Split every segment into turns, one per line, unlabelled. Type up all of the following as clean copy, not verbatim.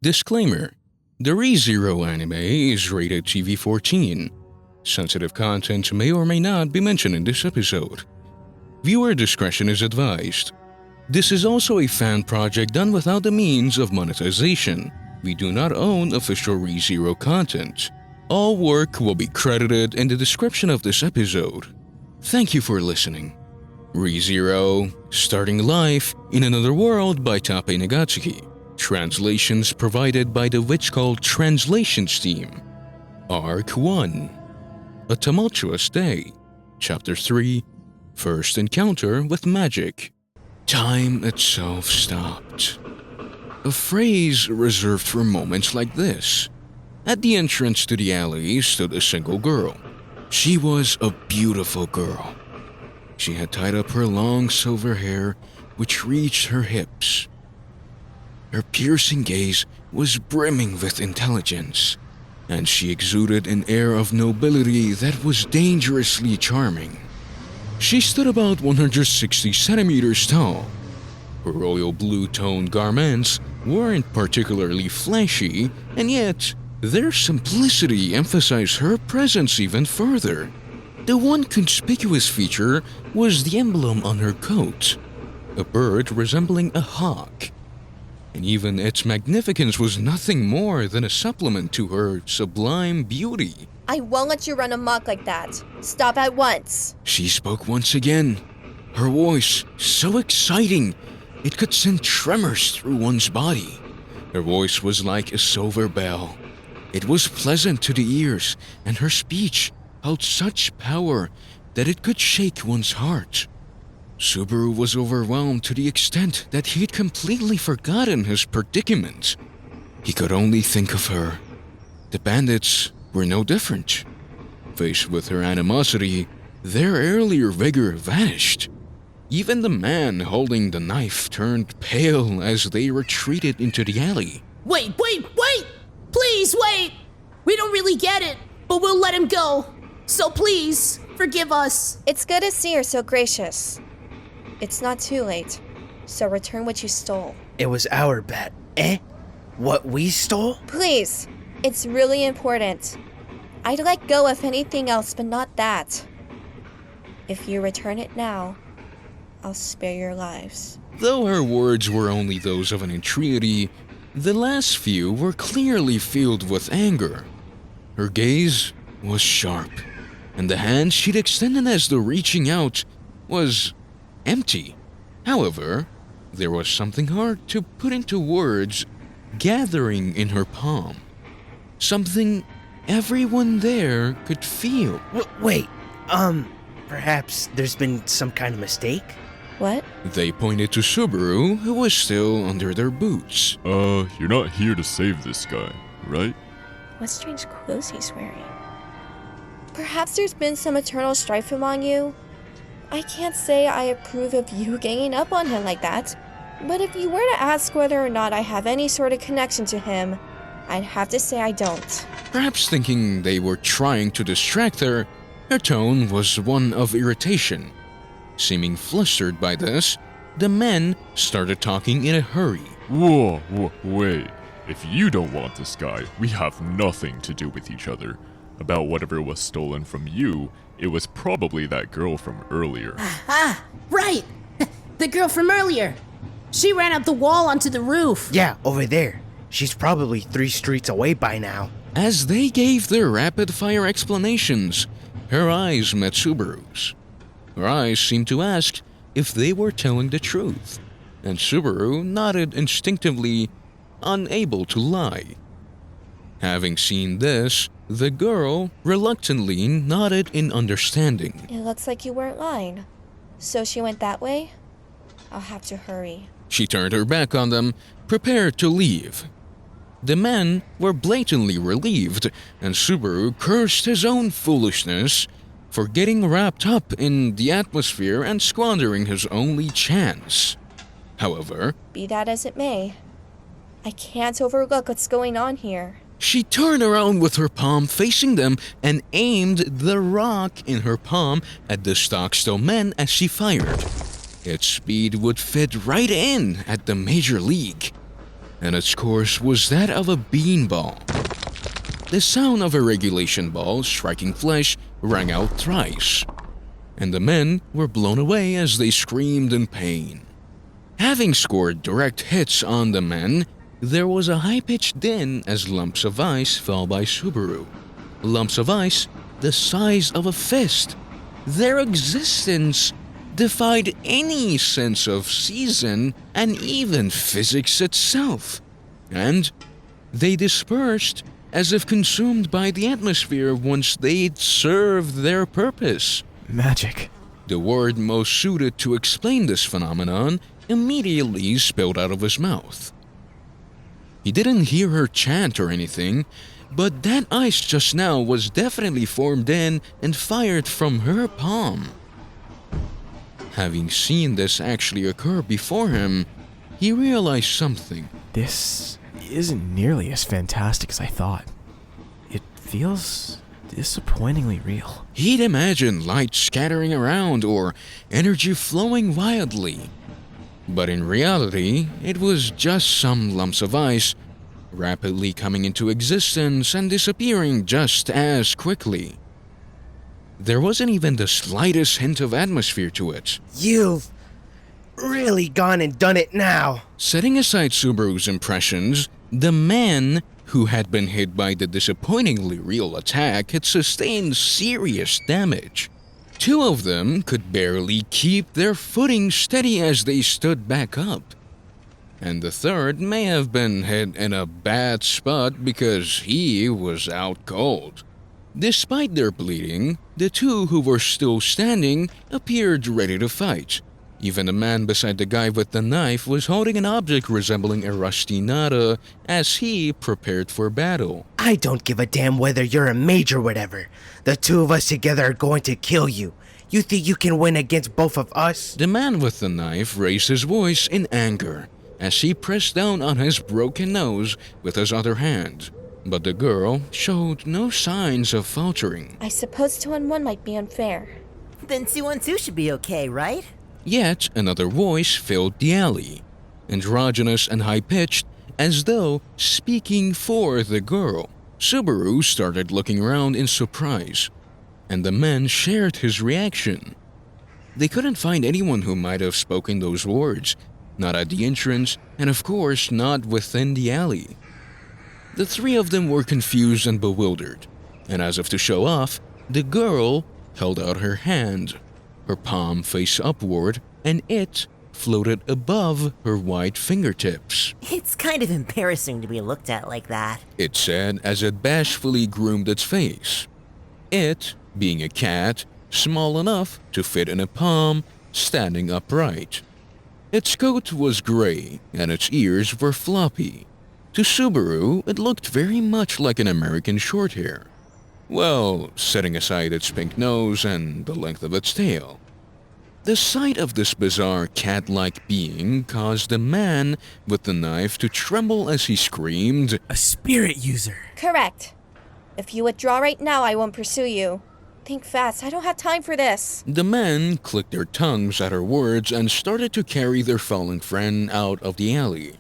Disclaimer: the ReZero anime is rated TV-14. Sensitive content may or may not be mentioned in this episode. Viewer discretion is advised. This is also a fan project done without the means of monetization. We do not own official ReZero content. All work will be credited in the description of this episode. Thank you for listening. ReZero, starting life in another world by Tappe Nagatsuki. Translations provided by the Witch Called Translations team. Arc 1. A Tumultuous Day. Chapter 3. First Encounter with Magic. Time itself stopped. A phrase reserved for moments like this. At the entrance to the alley stood a single girl. She was a beautiful girl. She had tied up her long silver hair, which reached her hips. Her piercing gaze was brimming with intelligence, and she exuded an air of nobility that was dangerously charming. She stood about 160 centimeters tall. Her royal blue-toned garments weren't particularly flashy, and yet their simplicity emphasized her presence even further. The one conspicuous feature was the emblem on her coat, a bird resembling a hawk. And even its magnificence was nothing more than a supplement to her sublime beauty.
I won't let you run amok like that. Stop at once.
She spoke once again, her voice so exciting it could send tremors through one's body. Her voice was like a silver bell. It was pleasant to the ears, and her speech held such power that it could shake one's heart. Subaru was overwhelmed to the extent that he'd completely forgotten his predicament. He could only think of her. The bandits were no different. Faced with her animosity, their earlier vigor vanished. Even the man holding the knife turned pale as they retreated into the alley.
Wait! Please, wait! We don't really get it, but we'll let him go. So please, forgive us.
It's good to see you're so gracious. It's not too late, so return what you stole.
It was our bet. Eh? What we stole?
Please, it's really important. I'd let go of anything else, but not that. If you return it now, I'll spare your lives.
Though her words were only those of an entreaty, the last few were clearly filled with anger. Her gaze was sharp, and the hand she'd extended as though reaching out was empty. However, there was something hard to put into words gathering in her palm. Something everyone there could feel.
Wait, perhaps there's been some kind of mistake?
What?
They pointed to Subaru, who was still under their boots.
You're not here to save this guy, right?
What strange clothes he's wearing. Perhaps there's been some eternal strife among you. I can't say I approve of you ganging up on him like that, but if you were to ask whether or not I have any sort of connection to him, I'd have to say I don't.
Perhaps thinking they were trying to distract her, her tone was one of irritation. Seeming flustered by this, the men started talking in a hurry.
Whoa, wait. If you don't want this guy, we have nothing to do with each other. About whatever was stolen from you, it was probably that girl from earlier.
Right! The girl from earlier. She ran up the wall onto the roof.
Yeah, over there. She's probably 3 streets away by now.
As they gave their rapid-fire explanations, her eyes met Subaru's. Her eyes seemed to ask if they were telling the truth, and Subaru nodded instinctively, unable to lie. Having seen this, the girl reluctantly nodded in understanding.
It looks like you weren't lying. So she went that way? I'll have to hurry.
She turned her back on them, prepared to leave. The men were blatantly relieved, and Subaru cursed his own foolishness for getting wrapped up in the atmosphere and squandering his only chance. However,
be that as it may, I can't overlook what's going on here.
she turned around with her palm facing them and aimed the rock in her palm at the Stockstill men as she fired. Its speed would fit right in at the Major League. and its course was that of a beanball. The sound of a regulation ball striking flesh rang out thrice, and the men were blown away as they screamed in pain. Having scored direct hits on the men, there was a high-pitched din as lumps of ice fell by Subaru. Lumps of ice the size of a fist. Their existence defied any sense of season and even physics itself, and they dispersed as if consumed by the atmosphere once they'd served their purpose.
Magic.
The word most suited to explain this phenomenon immediately spilled out of his mouth. He didn't hear her chant or anything, but that ice just now was definitely formed in and fired from her palm. Having seen this actually occur before him, he realized something.
This isn't nearly as fantastic as I thought. It feels disappointingly real.
He'd imagined light scattering around or energy flowing wildly. But in reality, it was just some lumps of ice rapidly coming into existence and disappearing just as quickly. There wasn't even the slightest hint of atmosphere to it.
You've really gone and done it now.
Setting aside Subaru's impressions, the man who had been hit by the disappointingly real attack had sustained serious damage. Two of them could barely keep their footing steady as they stood back up. And the third may have been hit in a bad spot because he was out cold. Despite their bleeding, the two who were still standing appeared ready to fight. Even the man beside the guy with the knife was holding an object resembling a rusty nada as he prepared for battle.
I don't give a damn whether you're a mage or whatever. The two of us together are going to kill you. You think you can win against both of us?
The man with the knife raised his voice in anger as he pressed down on his broken nose with his other hand. But the girl showed no signs of faltering.
I suppose 2-on-1 might be unfair.
Then 2-on-2 should be okay, right?
Yet another voice filled the alley, androgynous and high-pitched, as though speaking for the girl. Subaru started looking around in surprise, and the men shared his reaction. They couldn't find anyone who might have spoken those words, not at the entrance, and of course not within the alley. The three of them were confused and bewildered, and as if to show off, the girl held out her hand, her palm face upward, and it floated above her white fingertips.
It's kind of embarrassing to be looked at like that.
It said as it bashfully groomed its face. It, being a cat, small enough to fit in a palm, standing upright. Its coat was gray, and its ears were floppy. To Subaru, it looked very much like an American Shorthair. Well, setting aside its pink nose and the length of its tail. The sight of this bizarre cat-like being caused the man with the knife to tremble as he screamed,
A spirit user.
Correct. If you withdraw right now, I won't pursue you. Think fast, I don't have time for this.
The men clicked their tongues at her words and started to carry their fallen friend out of the alley.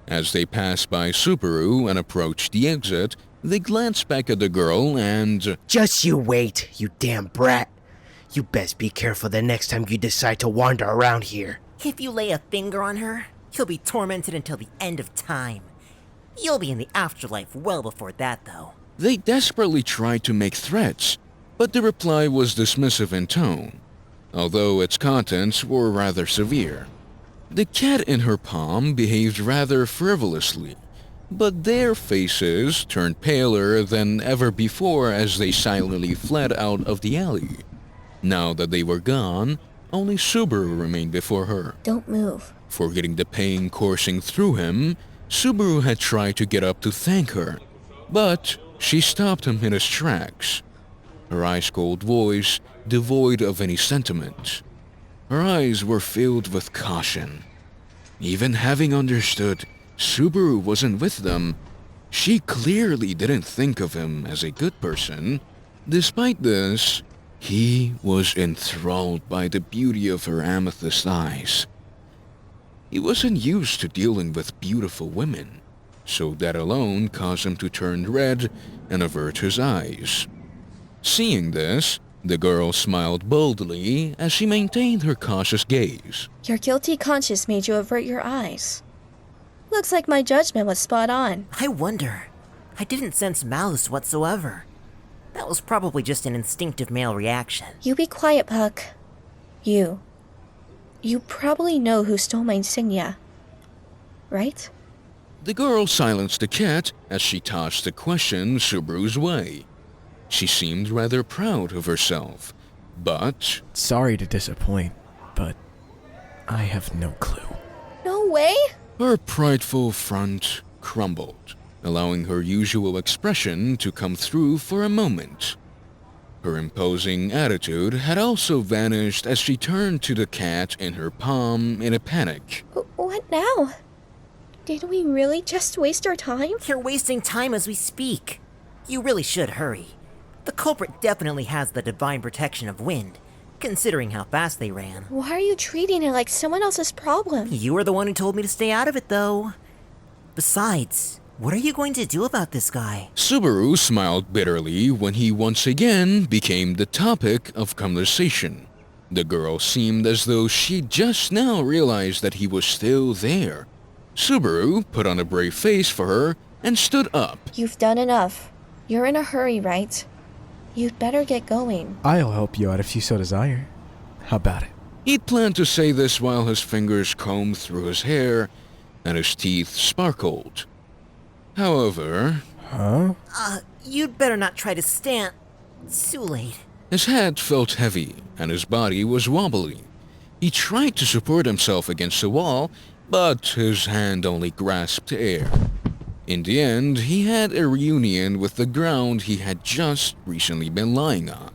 As they passed by Subaru and approached the exit, they glanced back at the girl and...
Just you wait, you damn brat. You best be careful the next time you decide to wander around here.
If you lay a finger on her, you'll be tormented until the end of time. You'll be in the afterlife well before that, though.
They desperately tried to make threats, but the reply was dismissive in tone, although its contents were rather severe. The cat in her palm behaved rather frivolously, but their faces turned paler than ever before as they silently fled out of the alley. Now that they were gone, only Subaru remained before her.
Don't move.
Forgetting the pain coursing through him, Subaru had tried to get up to thank her, but she stopped him in his tracks. Her ice-cold voice devoid of any sentiment. Her eyes were filled with caution. Even having understood Subaru wasn't with them, she clearly didn't think of him as a good person. Despite this, he was enthralled by the beauty of her amethyst eyes. He wasn't used to dealing with beautiful women, so that alone caused him to turn red and avert his eyes. Seeing this, the girl smiled boldly as she maintained her cautious gaze.
Your guilty conscience made you avert your eyes. Looks like my judgment was spot on.
I wonder. I didn't sense malice whatsoever. That was probably just an instinctive male reaction.
You be quiet, Puck. You probably know who stole my insignia, right?
The girl silenced the cat as she tossed the question Subaru's way. She seemed rather proud of herself, but...
Sorry to disappoint, but I have no clue.
No way?
Her prideful front crumbled, allowing her usual expression to come through for a moment. Her imposing attitude had also vanished as she turned to the cat in her palm in a panic.
What now? Did we really just waste our time?
You're wasting time as we speak. You really should hurry. The culprit definitely has the divine protection of wind, considering how fast they ran.
Why are you treating it like someone else's problem?
You were the one who told me to stay out of it, though. Besides, what are you going to do about this guy?
Subaru smiled bitterly when he once again became the topic of conversation. The girl seemed as though she just now realized that he was still there. Subaru put on a brave face for her and stood up.
You've done enough. You're in a hurry, right? You'd better get going.
I'll help you out if you so desire. How about it?
He'd planned to say this while his fingers combed through his hair and his teeth sparkled. However...
Huh?
You'd better not try to stand. It's too late.
His head felt heavy and his body was wobbly. He tried to support himself against the wall, but his hand only grasped air. In the end, he had a reunion with the ground he had just recently been lying on.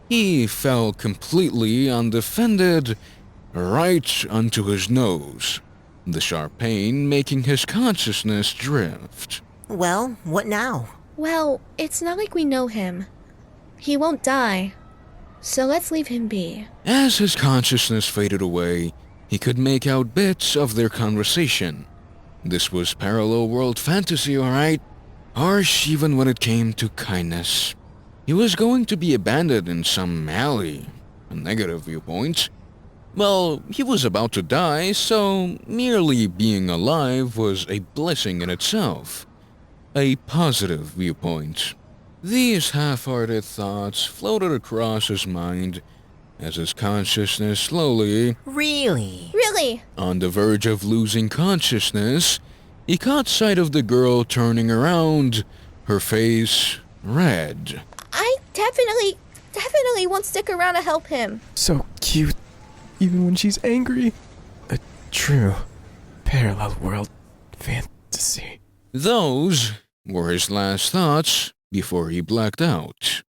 He fell completely undefended right onto his nose, the sharp pain making his consciousness drift.
Well, what now?
Well, it's not like we know him. He won't die. So let's leave him be.
As his consciousness faded away, he could make out bits of their conversation. This was parallel world fantasy, alright? Harsh even when it came to kindness. He was going to be abandoned in some alley. A negative viewpoint. Well, he was about to die, so merely being alive was a blessing in itself. A positive viewpoint. These half-hearted thoughts floated across his mind as his consciousness slowly...
Really?
Really?
On the verge of losing consciousness, he caught sight of the girl turning around, her face red.
I definitely won't stick around to help him.
So cute, even when she's angry. A true parallel world fantasy.
Those were his last thoughts before he blacked out.